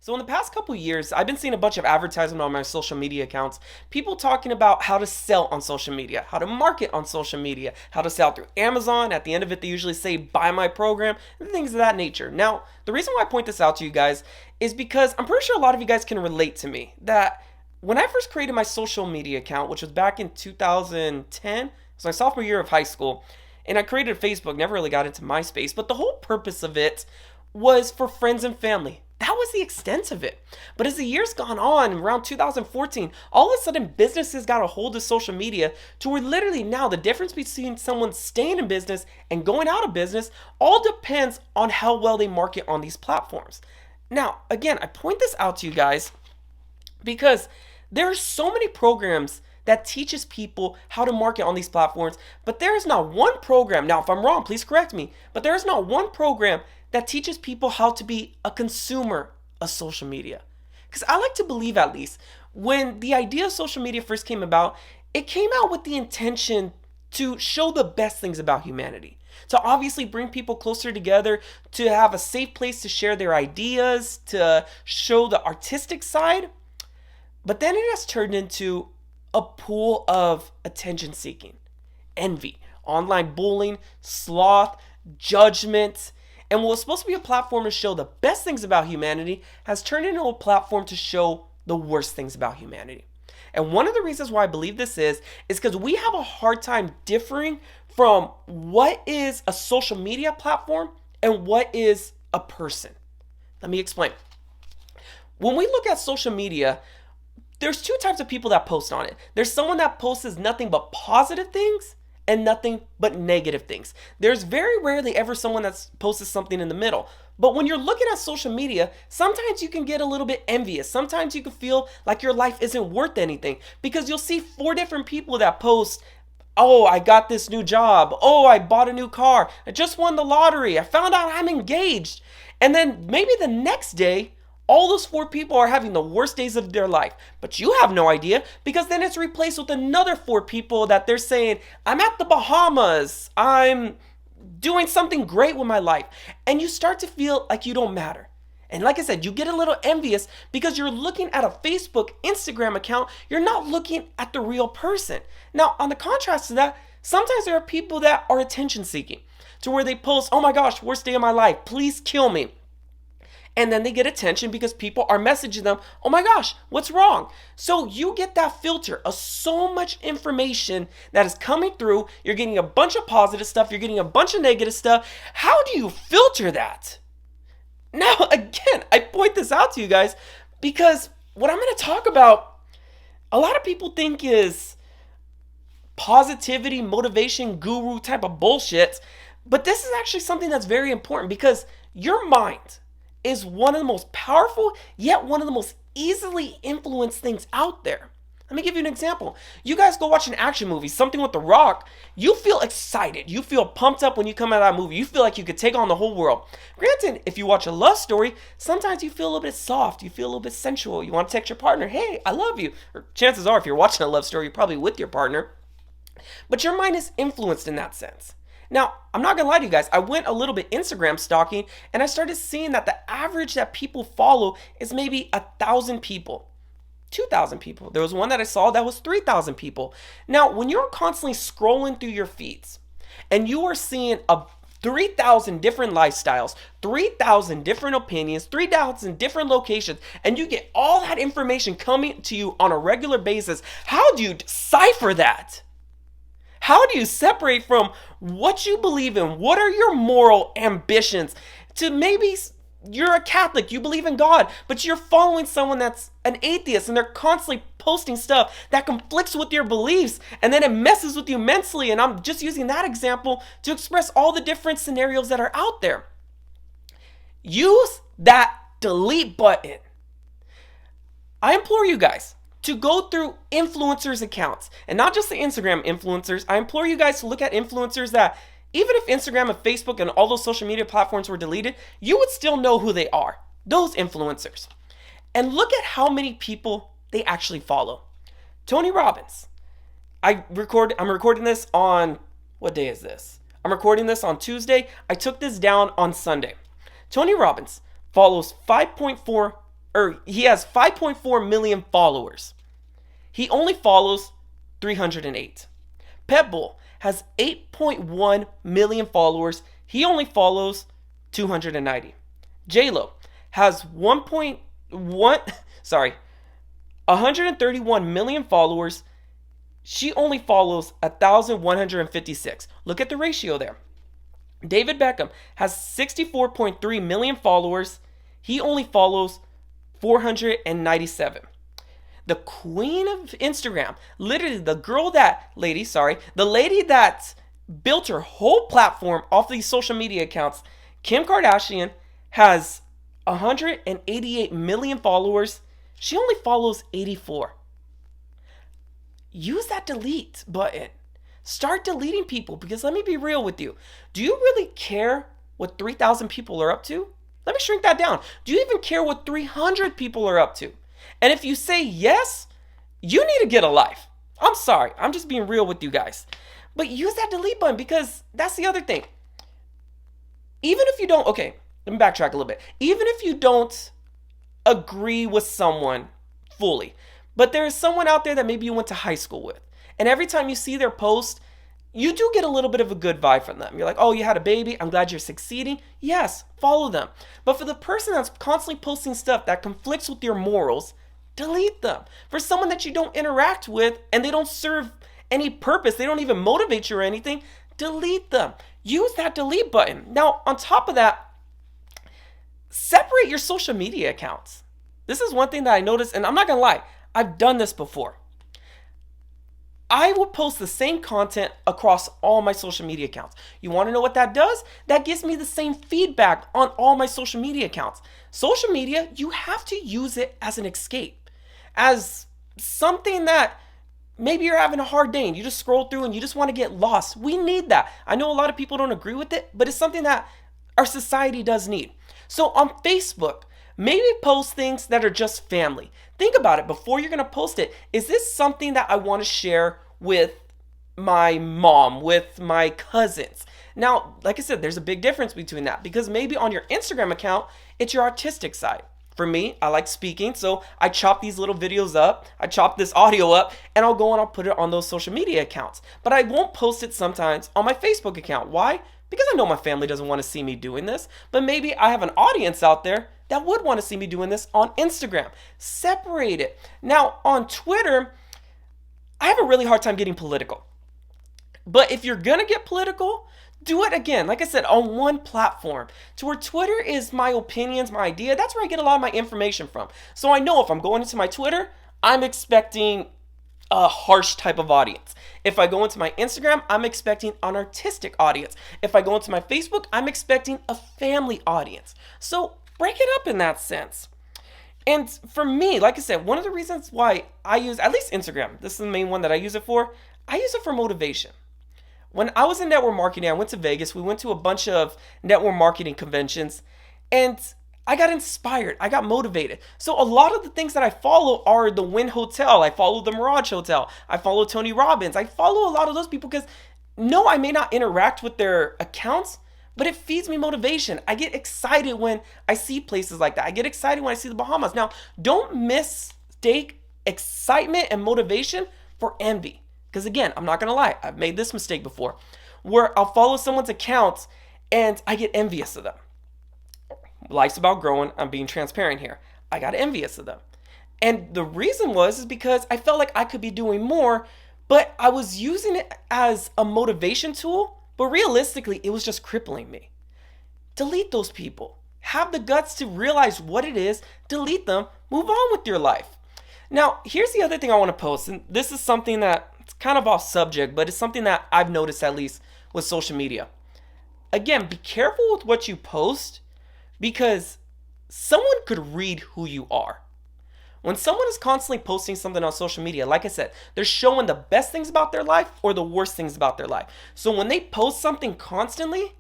So in the past couple years, I've been seeing a bunch of advertisement on my social media accounts. People talking about how to sell on social media, how to market on social media, how to sell through Amazon. At the end of it, they usually say buy my program and things of that nature. Now, the reason why I point this out to you guys is because I'm pretty sure a lot of you guys can relate to me that when I first created my social media account, which was back in 2010, it was my sophomore year of high school, and I created Facebook, never really got into MySpace, but the whole purpose of it was for friends and family. That was the extent of it. But as the years gone on, around 2014, all of a sudden businesses got a hold of social media to where literally now the difference between someone staying in business and going out of business all depends on how well they market on these platforms. Now, again, I point this out to you guys because there are so many programs that teaches people how to market on these platforms, but there is not one program, now if I'm wrong, please correct me, but there is not one program that teaches people how to be a consumer of social media. Because I like to believe, at least, when the idea of social media first came about, it came out with the intention to show the best things about humanity. To obviously bring people closer together, to have a safe place to share their ideas, to show the artistic side. But then it has turned into a pool of attention seeking, envy, online bullying, sloth, judgment. And what was supposed to be a platform to show the best things about humanity has turned into a platform to show the worst things about humanity. And one of the reasons why I believe this is because we have a hard time differing from what is a social media platform and what is a person. Let me explain. When we look at social media, there's two types of people that post on it. There's someone that posts nothing but positive things and nothing but negative things. There's very rarely ever someone that posts something in the middle. But when you're looking at social media, sometimes you can get a little bit envious. Sometimes you can feel like your life isn't worth anything because you'll see four different people that post, oh, I got this new job. Oh, I bought a new car. I just won the lottery. I found out I'm engaged. And then maybe the next day, all those four people are having the worst days of their life, but you have no idea because then it's replaced with another four people that they're saying, I'm at the Bahamas, I'm doing something great with my life. And you start to feel like you don't matter. And like I said, you get a little envious because you're looking at a Facebook, Instagram account, you're not looking at the real person. Now, on the contrast to that, sometimes there are people that are attention seeking to where they post, oh my gosh, worst day of my life, please kill me. And then they get attention because people are messaging them, oh my gosh, what's wrong? So you get that filter of so much information that is coming through. You're getting a bunch of positive stuff. You're getting a bunch of negative stuff. How do you filter that? Now, again, I point this out to you guys because what I'm going to talk about, a lot of people think is positivity, motivation, guru type of bullshit. But this is actually something that's very important because your mind is one of the most powerful, yet one of the most easily influenced things out there. Let me give you an example. You guys go watch an action movie, something with The Rock, you feel excited. You feel pumped up when you come out of that movie. You feel like you could take on the whole world. Granted, if you watch a love story, sometimes you feel a little bit soft. You feel a little bit sensual. You want to text your partner, hey, I love you. Or chances are, if you're watching a love story, you're probably with your partner. But your mind is influenced in that sense. Now, I'm not gonna lie to you guys, I went a little bit Instagram stalking and I started seeing that the average that people follow is maybe 1,000 people, 2,000 people. There was one that I saw that was 3,000 people. Now, when you're constantly scrolling through your feeds and you are seeing 3,000 different lifestyles, 3,000 different opinions, 3,000 different locations, and you get all that information coming to you on a regular basis, how do you decipher that? How do you separate from what you believe in? What are your moral ambitions? To maybe you're a Catholic, you believe in God, but you're following someone that's an atheist and they're constantly posting stuff that conflicts with your beliefs and then it messes with you mentally. And I'm just using that example to express all the different scenarios that are out there. Use that delete button. I implore you guys to go through influencers' accounts and not just the Instagram influencers. I implore you guys to look at influencers that even if Instagram and Facebook and all those social media platforms were deleted, you would still know who they are, those influencers. And look at how many people they actually follow. Tony Robbins. I'm recording this on, what day is this? I'm recording this on Tuesday. I took this down on Sunday. Tony Robbins follows 5.4 or he has 5.4 million followers. He only follows 308. Pitbull has 8.1 million followers. He only follows 290. J-Lo has 131 million followers. She only follows 1,156. Look at the ratio there. David Beckham has 64.3 million followers. He only follows 497. The queen of Instagram, literally the lady that built her whole platform off these social media accounts, Kim Kardashian, has 188 million followers. She only follows 84. Use that delete button. Start deleting people, because let me be real with you. Do you really care what 3,000 people are up to? Let me shrink that down. Do you even care what 300 people are up to? And if you say yes, you need to get a life. I'm sorry. I'm just being real with you guys. But use that delete button, because that's the other thing. Even if you don't, okay, let me backtrack a little bit. Even if you don't agree with someone fully, but there is someone out there that maybe you went to high school with, and every time you see their post, you do get a little bit of a good vibe from them. You're like, oh, you had a baby. I'm glad you're succeeding. Yes, follow them. But for the person that's constantly posting stuff that conflicts with your morals, delete them. For someone that you don't interact with and they don't serve any purpose, they don't even motivate you or anything, delete them. Use that delete button. Now, on top of that, separate your social media accounts. This is one thing that I noticed, and I'm not going to lie, I've done this before. I will post the same content across all my social media accounts. You want to know what that does? That gives me the same feedback on all my social media accounts. Social media, you have to use it as an escape, as something that maybe you're having a hard day and you just scroll through and you just want to get lost. We need that. I know a lot of people don't agree with it, but it's something that our society does need. So on Facebook, maybe post things that are just family. Think about it before you're going to post it. Is this something that I want to share with my mom, with my cousins? Now, like I said, there's a big difference between that, because maybe on your Instagram account, it's your artistic side. For me, I like speaking, so I chop these little videos up, I chop this audio up, and I'll go and I'll put it on those social media accounts. But I won't post it sometimes on my Facebook account. Why? Because I know my family doesn't want to see me doing this, but maybe I have an audience out there that would want to see me doing this on Instagram. Separate it. Now, on Twitter, I have a really hard time getting political. But if you're going to get political, do it again, like I said, on one platform, to where Twitter is my opinions, my idea. That's where I get a lot of my information from. So I know if I'm going into my Twitter, I'm expecting a harsh type of audience. If I go into my Instagram, I'm expecting an artistic audience. If I go into my Facebook, I'm expecting a family audience. So break it up in that sense. And for me, like I said, one of the reasons why I use, at least Instagram, this is the main one that I use it for, I use it for motivation. When I was in network marketing, I went to Vegas. We went to a bunch of network marketing conventions, and I got inspired. I got motivated. So a lot of the things that I follow are the Wynn Hotel. I follow the Mirage Hotel. I follow Tony Robbins. I follow a lot of those people because, no, I may not interact with their accounts, but it feeds me motivation. I get excited when I see places like that. I get excited when I see the Bahamas. Now, don't mistake excitement and motivation for envy. Because again, I'm not going to lie, I've made this mistake before, where I'll follow someone's accounts and I get envious of them. Life's about growing. I'm being transparent here. I got envious of them. And the reason is because I felt like I could be doing more, but I was using it as a motivation tool, but realistically, it was just crippling me. Delete those people. Have the guts to realize what it is, delete them, move on with your life. Now, here's the other thing I want to post, and this is something that it's kind of off subject, but it's something that I've noticed, at least with social media. Again, be careful with what you post, because someone could read who you are. When someone is constantly posting something on social media, like I said, they're showing the best things about their life or the worst things about their life. So when they post something constantly,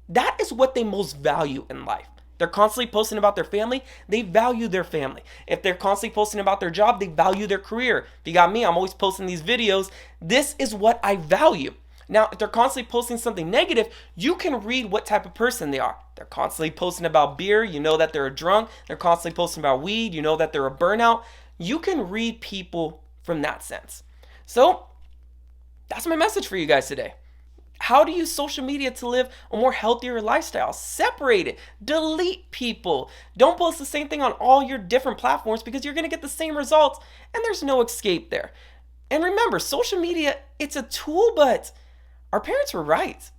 that is what they most value in life. They're constantly posting about their family, they value their family. If they're constantly posting about their job, they value their career. If you got me, I'm always posting these videos. This is what I value. Now, if they're constantly posting something negative, you can read what type of person they are. They're constantly posting about beer, you know that they're a drunk. They're constantly posting about weed, you know that they're a burnout. You can read people from that sense. So, that's my message for you guys today. How to use social media to live a more healthier lifestyle. Separate it. Delete people. Don't post the same thing on all your different platforms because you're going to get the same results and there's no escape there. And remember, social media, it's a tool, but our parents were right.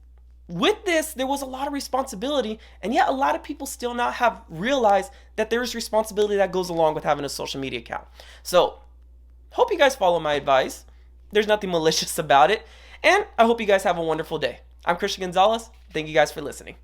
With this, there was a lot of responsibility, and yet a lot of people still not have realized that there is responsibility that goes along with having a social media account. So, hope you guys follow my advice. There's nothing malicious about it. And I hope you guys have a wonderful day. I'm Christian Gonzalez. Thank you guys for listening.